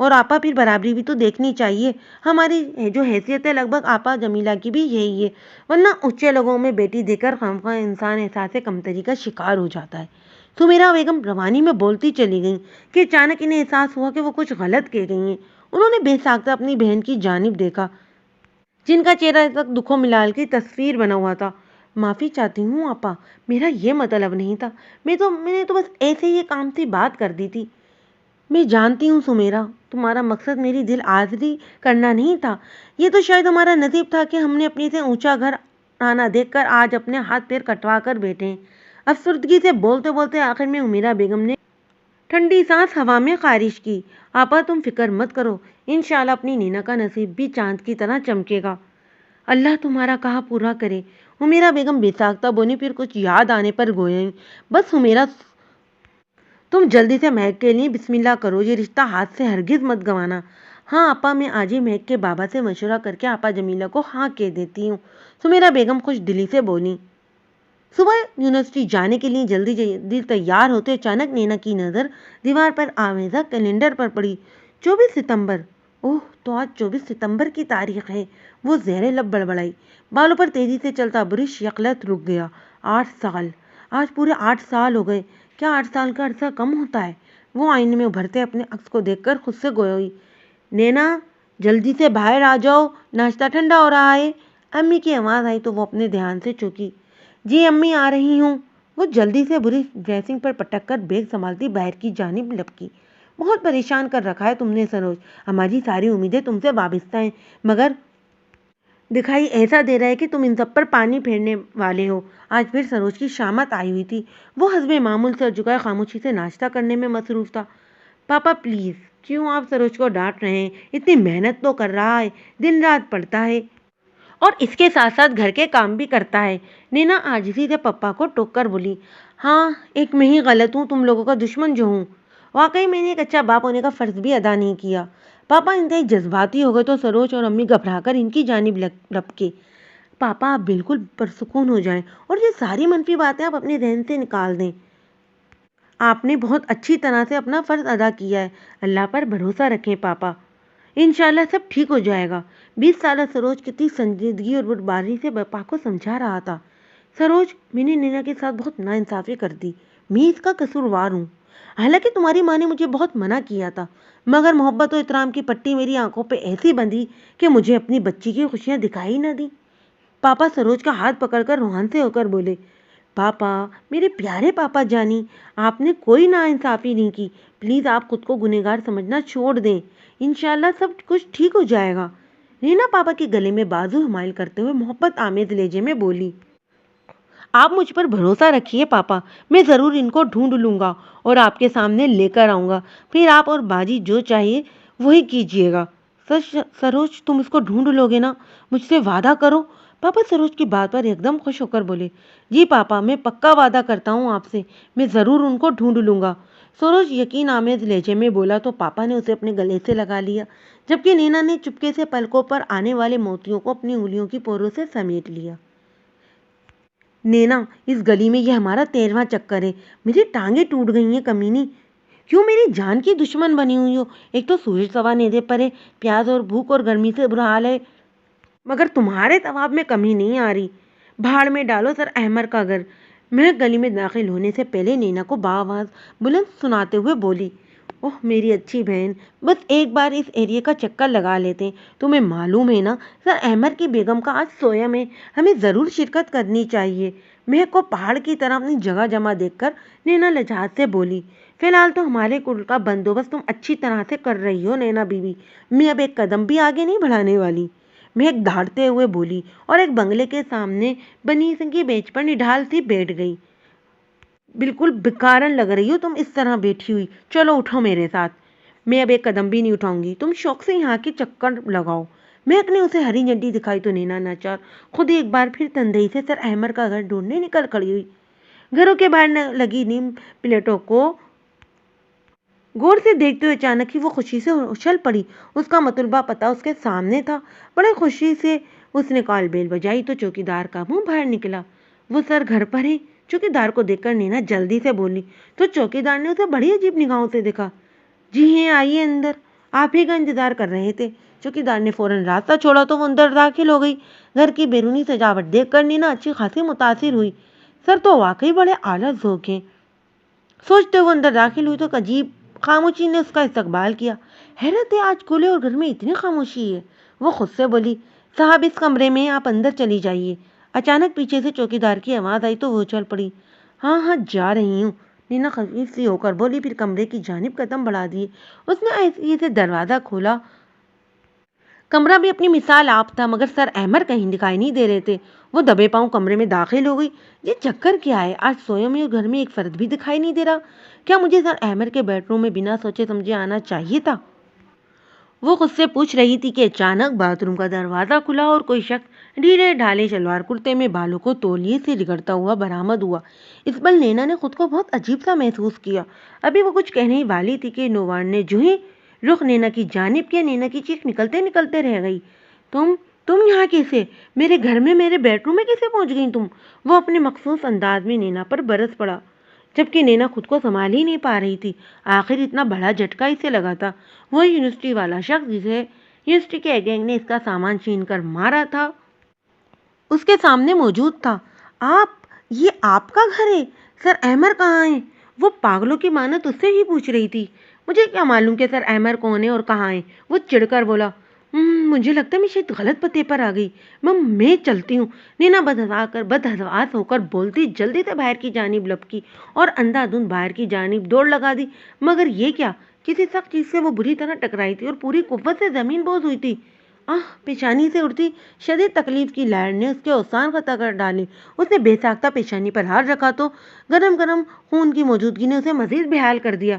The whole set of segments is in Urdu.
اور آپا پھر برابری بھی تو دیکھنی چاہیے. ہماری جو حیثیت ہے لگ بھگ آپا جمیلہ کی بھی یہی ہے، ورنہ اونچے لوگوں میں بیٹی دے کر خواہ انسان احساس کمتری کا شکار ہو جاتا ہے. سمیرہ بیگم روانی میں بولتی چلی گئیں کہ اچانک انہیں احساس ہوا کہ وہ کچھ غلط کہہ گئی ہیں. انہوں نے بے ساختہ اپنی بہن کی جانب دیکھا جن کا چہرہ اس وقت دکھ و ملال کی تصویر بنا ہوا تھا. معافی چاہتی ہوں آپا، میرا یہ مطلب نہیں تھا. میں نے تو بس ایسے ہی کام سے بات کر دی تھی. میں جانتی ہوں سمیرہ، تمہارا مقصد میری دل آزری کرنا نہیں تھا. یہ تو شاید ہمارا نصیب تھا کہ ہم نے اپنے سے اونچا گھر آنا دیکھ کر آج اپنے ہاتھ پیر کٹوا کر بیٹھے ہیں. افسردگی سے بولتے بولتے آخر میں امیرہ بیگم نے ٹھنڈی سانس ہوا میں خارج کی. آپا تم فکر مت کرو، انشاءاللہ اپنی نینا کا نصیب بھی چاند کی طرح چمکے گا. اللہ تمہارا کہا پورا کرے. امیرہ بیگم بے ساختہ بولی. پھر کچھ یاد آنے پر گوئیں، بس امیرہ تم جلدی سے مہک کے لیے بسم اللہ کرو، یہ رشتہ ہاتھ سے ہرگز مت گنوانا. ہاں آپا، میں آج ہی مہک کے بابا سے مشورہ کر کے آپا جمیلہ کو ہاں کہہ دیتی ہوں. سمیرہ بیگم خوش دلی سے بولی. صبح یونیورسٹی جانے کے لیے جلدی جلدی تیار ہوتے اچانک نینا کی نظر دیوار پر آویزہ کیلنڈر پر پڑی. 24 ستمبر. اوہ، تو آج 24 ستمبر کی تاریخ ہے. وہ زیر لب بڑبڑائی. بالوں پر تیزی سے چلتا برش یکلت رک گیا. 8 سال. آج پورے 8 سال ہو گئے. کیا 8 سال کا عرصہ کم ہوتا ہے؟ وہ آئینے میں ابھرتے اپنے عکس کو دیکھ کر خود سے گوئی. نینا جلدی سے باہر آ جاؤ، ناشتہ ٹھنڈا ہو رہا ہے. امی کی آواز آئی تو وہ اپنے دھیان سے چونکی. جی امی آ رہی ہوں. وہ جلدی سے برش ڈریسنگ پر پٹک کر بیگ سنبھالتی باہر کی جانب لپکی. بہت پریشان کر رکھا ہے تم نے سروج، ہماری ساری امیدیں تم سے وابستہ ہیں، مگر دکھائی ایسا دے رہا ہے کہ تم ان سب پر پانی پھیرنے والے ہو. آج پھر سروج کی شامت آئی ہوئی تھی. وہ حسب معمول سر جھکائے خاموشی سے ناشتہ کرنے میں مصروف تھا. پاپا پلیز، کیوں آپ سروج کو ڈانٹ رہے ہیں؟ اتنی محنت تو کر رہا ہے، دن رات پڑھتا ہے اور اس کے ساتھ ساتھ گھر کے کام بھی کرتا ہے. نینا عاجزی سے پپا کو ٹوک کر بولی. ہاں، ایک میں ہی غلط ہوں، تم لوگوں کا دشمن جو ہوں. واقعی میں نے ایک اچھا باپ ہونے کا فرض بھی ادا نہیں کیا. پاپا انتہائی جذباتی ہو گئے تو سروج اور امی گھبرا کر ان کی جانب لپکے. پاپا آپ بالکل پرسکون ہو جائیں اور یہ ساری منفی باتیں آپ اپنے ذہن سے نکال دیں. آپ نے بہت اچھی طرح سے اپنا فرض ادا کیا ہے. اللہ پر بھروسہ رکھیں پاپا، انشاءاللہ سب ٹھیک ہو جائے گا. 20 سالہ سروج کتنی سنجیدگی اور بردباری سے پاپا کو سمجھا رہا تھا. سروج، میں نے نینا کے ساتھ بہت ناانصافی کر دی. میں اس کا قصوروار ہوں. حالانکہ تمہاری ماں نے مجھے بہت منع کیا تھا، مگر محبت و احترام کی پٹی میری آنکھوں پہ ایسی بندھی کہ مجھے اپنی بچی کی خوشیاں دکھائی نہ دی. پاپا سروج کا ہاتھ پکڑ کر روحان سے ہو کر بولے. پاپا، میرے پیارے پاپا جانی، آپ نے کوئی ناانصافی نہیں کی. پلیز آپ خود کو گنہگار سمجھنا چھوڑ دیں. انشاءاللہ سب کچھ ٹھیک ہو جائے گا. نینا پاپا کے گلے میں بازو حمائل کرتے ہوئے محبت آمیز لہجے میں بولی. آپ مجھ پر بھروسہ رکھیے پاپا، میں ضرور ان کو ڈھونڈ لوں گا اور آپ کے سامنے لے کر آؤں گا. پھر آپ اور باجی جو چاہیے وہی کیجیے گا. سروج، تم اس کو ڈھونڈ لو گے نا؟ مجھ سے وعدہ کرو. پاپا سروج کی بات پر ایک دم خوش ہو کر بولے. جی پاپا، میں پکا وعدہ کرتا ہوں آپ سے، میں ضرور ان کو ڈھونڈ لوں گا. سروج یقین آمیز لہجے میں بولا تو پاپا نے اسے اپنے گلے سے لگا لیا، جبکہ نینا نے چپکے سے پلکوں پر آنے والے موتیوں کو اپنی انگلیوں کی پوروں سے سمیٹ لیا. نینا، اس گلی میں یہ ہمارا 13واں چکر ہے. میری ٹانگیں ٹوٹ گئی ہیں کمینی. کیوں میری جان کی دشمن بنی ہوئی ہو؟ ایک تو سورج سوا نیزے پر ہے، پیاز اور بھوک اور گرمی سے برا حال ہے، مگر تمہارے ثواب میں کمی نہیں آ رہی. بھاڑ میں ڈالو سر احمر کا گھر. میں گلی میں داخل ہونے سے پہلے نینا کو باآواز بلند سناتے ہوئے بولی. اوہ میری اچھی بہن، بس ایک بار اس ایریے کا چکر لگا لیتے. تمہیں معلوم ہے نا سر احمر کی بیگم کا آج سویم ہے، ہمیں ضرور شرکت کرنی چاہیے. مہک کو پہاڑ کی طرح اپنی جگہ جمع دیکھ کر نینا لجاجت سے بولی. فی الحال تو ہمارے کل کا بندوبست تم اچھی طرح سے کر رہی ہو نینا بیوی، میں اب ایک قدم بھی آگے نہیں بڑھانے والی. مہک دھاڑتے ہوئے بولی اور ایک بنگلے کے سامنے بنی سنگ کی بینچ پر نڈھال سی بیٹھ گئی. بالکل بیکارن لگ رہی ہو تم اس طرح بیٹھی ہوئی. چلو اٹھو میرے ساتھ. میں اب ایک قدم بھی نہیں اٹھاؤں گی، تم شوق سے یہاں کے چکر لگاؤ. مہک نے اسے ہری جھنڈی دکھائی تو نینا ناچار خود ایک بار پھر تندہی سے سر احمر کا گھر ڈھونڈنے نکل کھڑی ہوئی. گھروں کے باہر لگی نیم پلیٹوں کو غور سے دیکھتے ہوئے اچانک ہی وہ خوشی سے اچھل پڑی. اس کا مطلوبہ پتہ اس کے سامنے تھا. بڑے خوشی سے اس نے کال بیل بجائی تو چوکیدار کا منہ باہر نکلا. وہ سر گھر پر ہے؟ چوکیدار کو دیکھ کر نینا جلدی سے بولی تو چوکیدار نے اسے بڑی عجیب نگاہوں سے دیکھا. جی ہیں، آئیے اندر. آپ ہی کا انتظار کر رہے تھے۔ چوکیدار نے فوراً راستہ چھوڑا تو وہ اندر داخل ہو گئی۔ گھر کی بیرونی سجاوٹ دیکھ کر نینا اچھی خاصی متاثر ہوئی۔ سر تو واقعی بڑے اعلیٰ ذوق ہیں، سوچتے وہ اندر داخل ہوئی تو ایک عجیب خاموشی نے اس کا استقبال کیا۔ حیرت ہے، آج کھلے اور گھر میں اتنی خاموشی ہے، وہ خود سے بولی۔ صاحب اس کمرے میں، آپ اندر چلی جائیے۔ اچانک پیچھے سے چوکیدار کی آواز آئی تو وہ چل پڑی۔ ہاں ہاں جا رہی ہوں، نینا خفیف سی ہو کر بولی، پھر کمرے کی جانب قدم بڑھا دیے۔ اس نے آہستگی سے دروازہ کھولا۔ کمرہ بھی اپنی مثال آپ تھا، مگر سر احمر کہیں دکھائی نہیں دے رہے تھے۔ وہ دبے پاؤں کمرے میں داخل ہو گئی۔ یہ چکر کیا ہے، آج سوئوں میں اور گھر میں ایک فرد بھی دکھائی نہیں دے رہا۔ کیا مجھے سر احمر کے بیڈ روم میں بنا سوچے سمجھے آنا چاہیے تھا؟ وہ خود سے پوچھ رہی تھی کہ اچانک باتھ روم کا دروازہ کھلا اور کوئی شخص ڈھیلے ڈھالے شلوار کرتے میں بالوں کو تولیے سے رگڑتا ہوا برآمد ہوا۔ اس پل نینا نے خود کو بہت عجیب سا محسوس کیا۔ ابھی وہ کچھ کہنے ہی والی تھی کہ نوان نے جو ہی رخ نینا کی جانب کیا، نینا کی چیخ نکلتے نکلتے رہ گئی۔ تم یہاں کیسے؟ میرے گھر میں، میرے بیڈ روم میں کیسے پہنچ گئی تم؟ وہ اپنے مخصوص انداز میں نینا پر برس پڑا، جبکہ نینا خود کو سنبھال ہی نہیں پا رہی تھی۔ آخر اتنا بڑا جھٹکا اسے لگا تھا۔ وہی یونیورسٹی والا شخص جسے یونیورسٹی کے گینگ نے اس کا سامان چھین کر مارا تھا، اس کے سامنے موجود تھا۔ یہ آپ کا گھر ہے؟ سر احمر کہاں ہیں؟ وہ پاگلوں کی مانت اس سے ہی پوچھ رہی تھی۔ مجھے کیا معلوم کہ سر احمر کون ہے اور کہاں ہیں، وہ چڑھ کر بولا۔ مجھے لگتا ہے میں شاید غلط پتے پر آ گئی، میں چلتی ہوں، نینا بدحواس ہو کر بولتی جلدی سے باہر کی جانب لپکی اور اندھا دھند باہر کی جانب دوڑ لگا دی۔ مگر یہ کیا، کسی سخت چیز سے وہ بری طرح ٹکرائی تھی اور پوری قوت سے زمین بوس ہوئی تھی۔ پیشانی سے اڑتی شدید تکلیف کی لہر نے اس کے اوسان ختم کر ڈالے۔ اس نے بے ساختہ پیشانی پر ہاتھ رکھا تو گرم گرم خون کی موجودگی نے اسے مزید بےحال کر دیا۔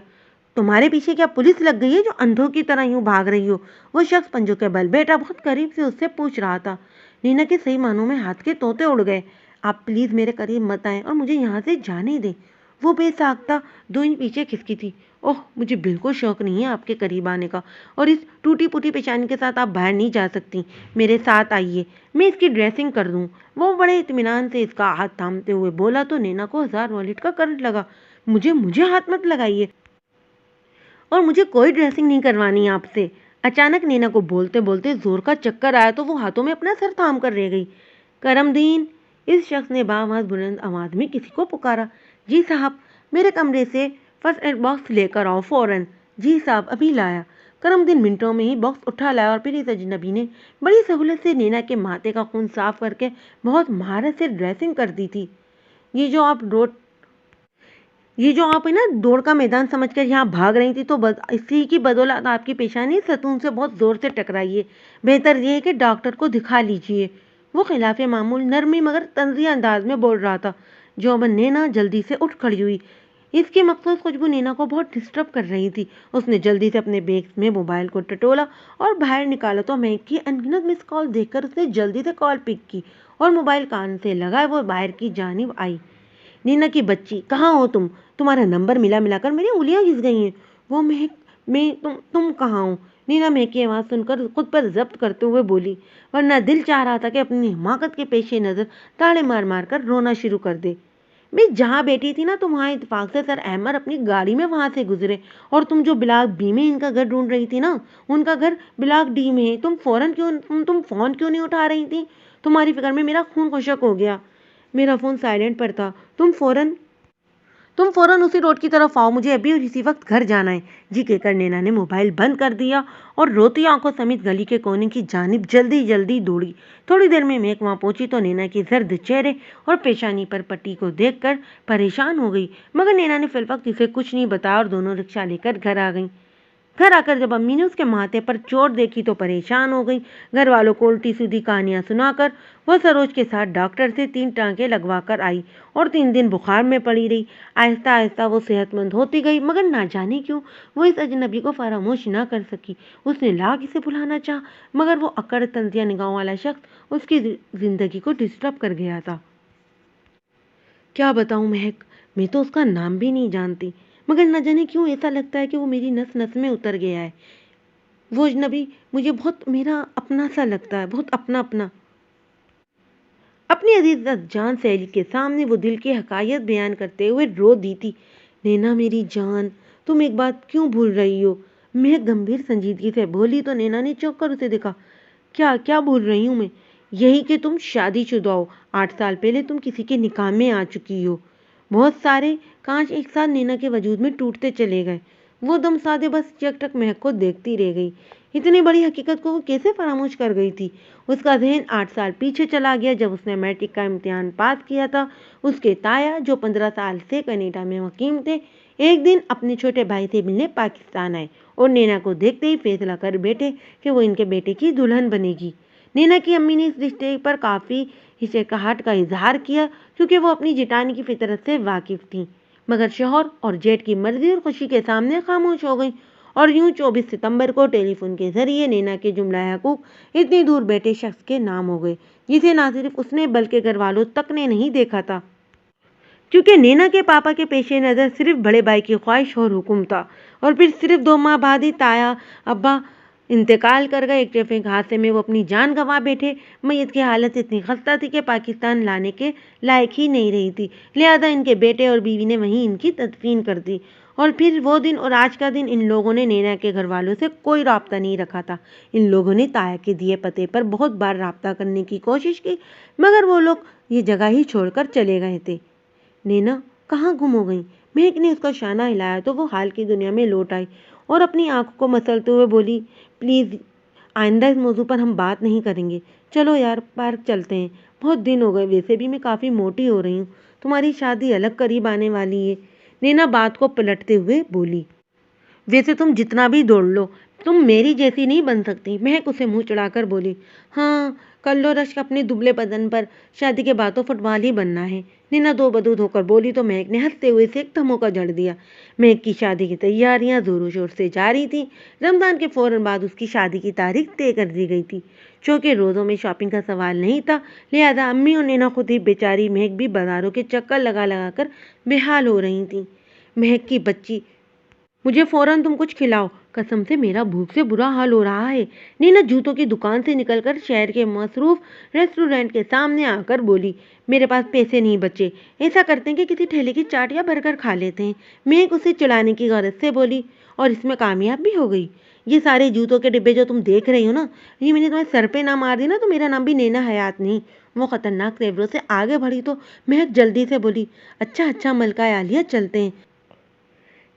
تمہارے پیچھے کیا پولیس لگ گئی ہے جو اندھوں کی طرح یوں بھاگ رہی ہو؟ وہ شخص پنجوں کے بل بیٹھا بہت قریب سے اس سے پوچھ رہا تھا۔ نینا کے صحیح معنوں میں ہاتھ کے طوطے اڑ گئے۔ آپ پلیز میرے قریب مت آئیں اور مجھے یہاں سے جانے دیں۔ وہ بے ساختہ 2 انچ پیچھے کھسکی تھی۔ مجھے بالکل شوق نہیں ہے آپ کے قریب آنے کا، اور اس ٹوٹی پھوٹی پیشانی کے ساتھ آپ باہر نہیں جا سکتی۔ میرے ساتھ آئیے، میں اس کی ڈریسنگ کر دوں۔ وہ بڑے اطمینان سے اس کا ہاتھ تھامتے ہوئے بولا تو نینا کو 1000 والٹ کا کرنٹ لگا۔ مجھے ہاتھ مت لگائیے، اور مجھے کوئی ڈریسنگ نہیں کروانی آپ سے۔ اچانک نینا کو بولتے بولتے زور کا چکر آیا تو وہ ہاتھوں میں اپنا سر تھام کر رہ گئی۔ کرم دین، اس شخص نے بآواز بلند آواز میں کسی کو پکارا۔ جی صاحب، میرے کمرے سے فرسٹ ایڈ باکس لے کر آؤ فوراً۔ جی صاحب، ابھی لایا۔ کرم دین منٹوں میں ہی باکس اٹھا لایا اور پھر اس اجنبی نے بڑی سہولت سے نینا کے ماتھے کا خون صاف کر کے بہت مہارت سے ڈریسنگ کر دی تھی۔ یہ جو آپ نا دوڑ کا میدان سمجھ کر یہاں بھاگ رہی تھی، تو اسی کی بدولت آپ کی پیشانی ستون سے بہت زور سے ٹکرائی ہے۔ بہتر یہ ہے کہ ڈاکٹر کو دکھا لیجیے۔ وہ خلاف معمول نرمی مگر طنزیہ انداز میں بول رہا تھا۔ جوبن نینا جلدی سے اٹھ کھڑی ہوئی۔ اس کی مخصوص خوشبو نینا کو بہت ڈسٹرب کر رہی تھی۔ اس نے جلدی سے اپنے بیگ میں موبائل کو ٹٹولا اور باہر نکالا تو مہک کی انگنت مس کال دیکھ کر اس نے جلدی سے کال پک کی اور موبائل کان سے لگائے وہ باہر کی جانب آئی۔ نینا کی بچی، کہاں ہو تم؟ تمہارا نمبر ملا کر میری انگلیاں گھس گئی ہیں۔ وہ مہک، تم کہاں ہو؟ نینا مہک کی آواز سن کر خود پر ضبط کرتے ہوئے بولی، ورنہ دل چاہ رہا تھا کہ اپنی حماقت کے پیش نظر تاڑے مار مار کر رونا شروع کر دے۔ میں جہاں بیٹھی تھی نا، تم وہاں اتفاق سے سر احمر اپنی گاڑی میں وہاں سے گزرے، اور تم جو بلاک بی میں ان کا گھر ڈھونڈ رہی تھی نا، ان کا گھر بلاک ڈی میں ہے۔ تم فون کیوں نہیں اٹھا رہی تھی؟ تمہاری فکر میں میرا خون خشک ہو گیا۔ میرا فون سائلنٹ پر تھا۔ تم فوراً اسی روڈ کی طرف آؤ، مجھے ابھی اور اسی وقت گھر جانا ہے۔ جی کہہ کر نینا نے موبائل بند کر دیا اور روتی آنکھوں سمیت گلی کے کونے کی جانب جلدی دوڑی۔ تھوڑی دیر میں مہک وہاں پہنچی تو نینا کے زرد چہرے اور پیشانی پر پٹی کو دیکھ کر پریشان ہو گئی، مگر نینا نے فی الوقت اسے کچھ نہیں بتایا اور دونوں رکشہ لے کر گھر آ گئیں۔ گھر آ کر جب امی نے اس کے ماتھے پر چوٹ دیکھی تو پریشان ہو گئی۔ گھر والوں کو الٹی سیدھی کہانیاں سنا کر وہ سروج کے ساتھ ڈاکٹر سے 3 ٹانکے لگوا کر آئی اور 3 دن بخار میں پڑی رہی۔ آہستہ آہستہ وہ صحت مند ہوتی گئی، مگر نہ جانے کیوں وہ اس اجنبی کو فراموش نہ کر سکی۔ اس نے لاکھ اسے بلانا چاہا، مگر وہ اکڑ طنزیہ نگاہوں والا شخص اس کی زندگی کو ڈسٹرب کر گیا تھا۔ کیا بتاؤں مہک، میں تو اس کا نام بھی نہیں جانتی، مگر نہ جانے کیوں ایسا لگتا ہے کہ وہ میری نس نس میں اتر گیا ہے۔ وہ اجنبی مجھے بہت میرا اپنا سا لگتا ہے، بہت اپنا۔ اپنی عزیز جان سہیلی کے سامنے وہ دل کی حقائق بیان کرتے ہوئے رو دی تھی۔ نینا میری جان، تم ایک بات کیوں بھول رہی ہو؟ مہک گمبھیر سنجیدگی سے بولی تو نینا نے چونک کر اسے دیکھا۔ کیا کیا بول رہی ہوں میں؟ یہی کہ تم شادی شدہ ہو، 8 سال پہلے تم کسی کے نکاح میں آ چکی ہو۔ بہت سارے کانچ ایک ساتھ نینا کے وجود میں ٹوٹتے چلے گئے۔ وہ دم سادے بس یک ٹک مہک کو دیکھتی رہ گئی۔ اتنی بڑی حقیقت کو وہ کیسے فراموش کر گئی تھی؟ اس کا ذہن 8 سال پیچھے چلا گیا جب اس نے میٹرک کا امتحان پاس کیا تھا۔ اس کے تایا جو 15 سال سے کینیڈا میں مقیم تھے، ایک دن اپنے چھوٹے بھائی سے ملنے پاکستان آئے اور نینا کو دیکھتے ہی فیصلہ کر بیٹھے کہ وہ ان کے بیٹے کی دلہن بنے گی۔ نینا کی امی نے اس رشتے پر کافی ہچکچاہٹ کا اظہار کیا کیونکہ وہ اپنی جیٹھانی کی فطرت سے واقف تھیں، مگر شوہر اور جیٹھ کی مرضی اور خوشی کے سامنے خاموش ہو گئیں۔ اور یوں 24 ستمبر کو ٹیلی فون کے ذریعے نینا کے جملہ حقوق اتنی دور بیٹھے شخص کے نام ہو گئے، جسے نہ صرف اس نے بلکہ گھر والوں تک نے نہیں دیکھا تھا، کیونکہ نینا کے پاپا کے پیش نظر صرف بڑے بھائی کی خواہش اور حکم تھا۔ اور پھر صرف 2 ماہ بعد ہی تایا ابا انتقال کر گئے۔ ایک ٹریفک حادثے میں وہ اپنی جان گنوا بیٹھے۔ میت کی حالت اتنی خستہ تھی کہ پاکستان لانے کے لائق ہی نہیں رہی تھی، لہذا ان کے بیٹے اور بیوی نے وہیں ان کی تدفین کر دی۔ اور پھر وہ دن اور آج کا دن ان لوگوں نے نینا کے گھر والوں سے کوئی رابطہ نہیں رکھا تھا۔ ان لوگوں نے تایا کے دیے پتے پر بہت بار رابطہ کرنے کی کوشش کی، مگر وہ لوگ یہ جگہ ہی چھوڑ کر چلے گئے تھے۔ نینا کہاں گم ہو گئی؟ مہک نے اس کا شانہ ہلایا تو وہ حال کی دنیا میں لوٹ آئی اور اپنی آنکھوں کو مسلتے ہوئے بولی، پلیز آئندہ اس موضوع پر ہم بات نہیں کریں گے۔ چلو یار پارک چلتے ہیں، بہت دن ہو گئے، ویسے بھی میں کافی موٹی ہو رہی ہوں، تمہاری شادی الگ قریب آنے والی ہے۔ نینا بات کو پلٹتے ہوئے بولی، ویسے تم جتنا بھی دوڑ لو تم میری جیسی نہیں بن سکتی۔ مہک اسے منہ چڑھا کر بولی، ہاں کر لو رشک اپنے دبلے بدن پر، شادی کے بعد تو فٹ بال ہی بننا ہے۔ نینا دو بدود ہو کر بولی تو مہک نے ہنستے ہوئے اسے ایک دھموکا جڑ دیا۔ مہک کی شادی کی تیاریاں زور و شور سے جاری تھیں۔ رمضان کے فوراً بعد اس کی شادی کی تاریخ طے کر دی گئی تھی۔ چونکہ روزوں میں شاپنگ کا سوال نہیں تھا، لہذا امی اور نینا خود ہی بیچاری مہک بھی بازاروں کے چکر لگا لگا کر بے حال ہو رہی تھیں۔ مہک کی بچی، مجھے فوراً تم کچھ کھلاؤ، قسم سے میرا بھوک سے برا حال ہو رہا ہے۔ نینا جوتوں کی دکان سے نکل کر شہر کے مصروف ریسٹورینٹ کے سامنے آ کر بولی، میرے پاس پیسے نہیں بچے، ایسا کرتے ہیں کہ کسی ٹھیلے کی چاٹ یا برگر کھا لیتے ہیں۔ مہک اسے چڑھانے کی غرض سے بولی اور اس میں کامیاب بھی ہو گئی۔ یہ سارے جوتوں کے ڈبے جو تم دیکھ رہی ہو نا، یہ میں نے تمہیں سر پہ نہ مار دی نا تو میرا نام بھی نینا حیات نہیں۔ وہ خطرناک تیوروں سے آگے بڑھی تو مہک جلدی سے بولی، اچھا اچھا ملکہ عالیہ چلتے ہیں۔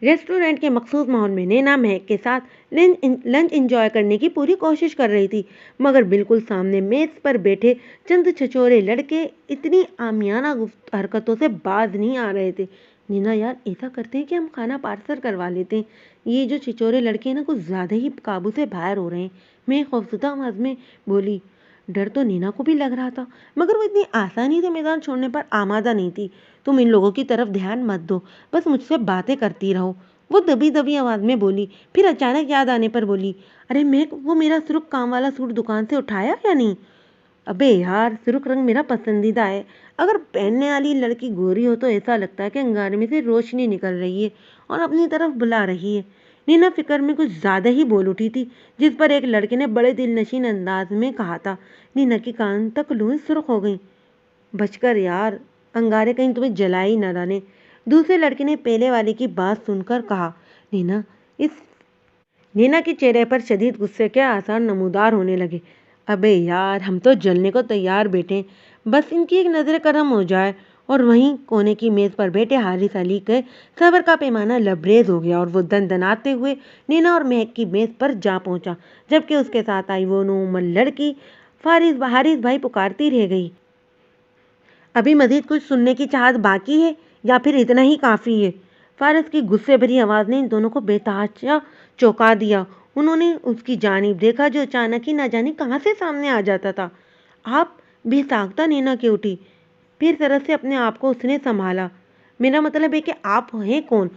ریسٹورینٹ کے مخصوص ماحول میں نینا مہک کے ساتھ لنچ انجوائے کرنے کی پوری کوشش کر رہی تھی، مگر بالکل سامنے میز پر بیٹھے چند چھچورے لڑکے اتنی عامیانہ حرکتوں سے باز نہیں آ رہے تھے۔ نینا یار ایسا کرتے ہیں کہ ہم کھانا پارسل کروا لیتے ہیں، یہ جو چھچورے لڑکے ہیں نا کچھ زیادہ ہی قابو سے باہر ہو رہے ہیں۔ میں خوفزدہ آواز میں بولی۔ ڈر تو نینا کو بھی لگ رہا تھا، مگر وہ اتنی آسانی سے میدان چھوڑنے پر آمادہ نہیں تھی۔ تم ان لوگوں کی طرف دھیان مت دو، بس مجھ سے باتیں کرتی رہو، وہ دبی دبی آواز میں بولی۔ پھر اچانک یاد آنے پر بولی، ارے مہک وہ میرا سرخ کام والا سوٹ دکان سے اٹھایا یا نہیں؟ ابے یار سرخ رنگ میرا پسندیدہ ہے، اگر پہننے والی لڑکی گوری ہو تو ایسا لگتا ہے کہ انگارے میں سے روشنی نکل رہی ہے اور اپنی طرف بلا رہی ہے۔ نینا فکر میں کچھ زیادہ ہی بول اٹھی تھی، جس پر ایک لڑکے نے بڑے دل نشین انداز میں کہا تھا۔ نینا کی کان تک لوئیں سرخ ہو گئیں۔ بچ کر یار، انگارے کہیں تمہیں جلا ہی نہ ڈالیں۔ دوسرے لڑکے نے پہلے والے کی بات سن کر کہا۔ نینا کے چہرے پر شدید غصے کے آثار نمودار ہونے لگے۔ ابے یار ہم تو جلنے کو تیار بیٹھے ہیں، بس ان کی ایک نظر کرم ہو جائے۔ اور وہیں کونے کی میز پر بیٹھے حارث علی کے صبر کا پیمانہ لبریز ہو گیا اور وہ دندناتے ہوئے نینا اور مہک کی میز پر جا پہنچا، جبکہ اس کے ساتھ آئی وہ نومل لڑکی حارث بھائی پکارتی رہ گئی۔ ابھی مزید کچھ سننے کی چاہت باقی ہے یا پھر اتنا ہی کافی ہے؟ فارس کی غصے بھری آواز نے ان دونوں کو بے تحاشا چونکا دیا۔ انہوں نے اس کی جانب دیکھا جو اچانک ہی نہ جانے کہاں سے سامنے آ جاتا تھا۔ آپ؟ بے ساختہ نینا کے اٹھی، پھر طرح سے اپنے آپ کو اس نے سنبھالا۔ میرا مطلب ہے کہ آپ ہیں کون؟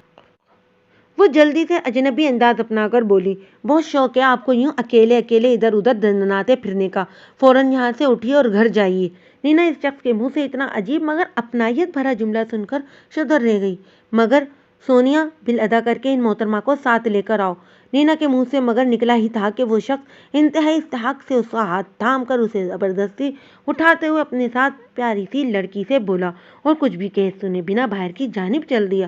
وہ جلدی سے اجنبی انداز اپنا کر بولی، بہت شوق ہے آپ کو یوں اکیلے اکیلے ادھر ادھر دندناتے پھرنے کا، فوراً یہاں سے اٹھیے اور گھر جائیے۔ نینا اس شخص کے منہ سے اتنا عجیب مگر اپنائیت بھرا جملہ سن کر شدر رہ گئی۔ مگر سونیا بل ادا کر کے ان محترمہ کو ساتھ لے کر آؤ۔ نینا کے منہ سے مگر نکلا ہی تھا کہ وہ شخص انتہائی استحقاق سے اس کا ہاتھ تھام کر اسے زبردستی اٹھاتے ہوئے اپنے ساتھ پیاری سی لڑکی سے بولا اور کچھ بھی کہے سنے بنا باہر کی جانب چل دیا۔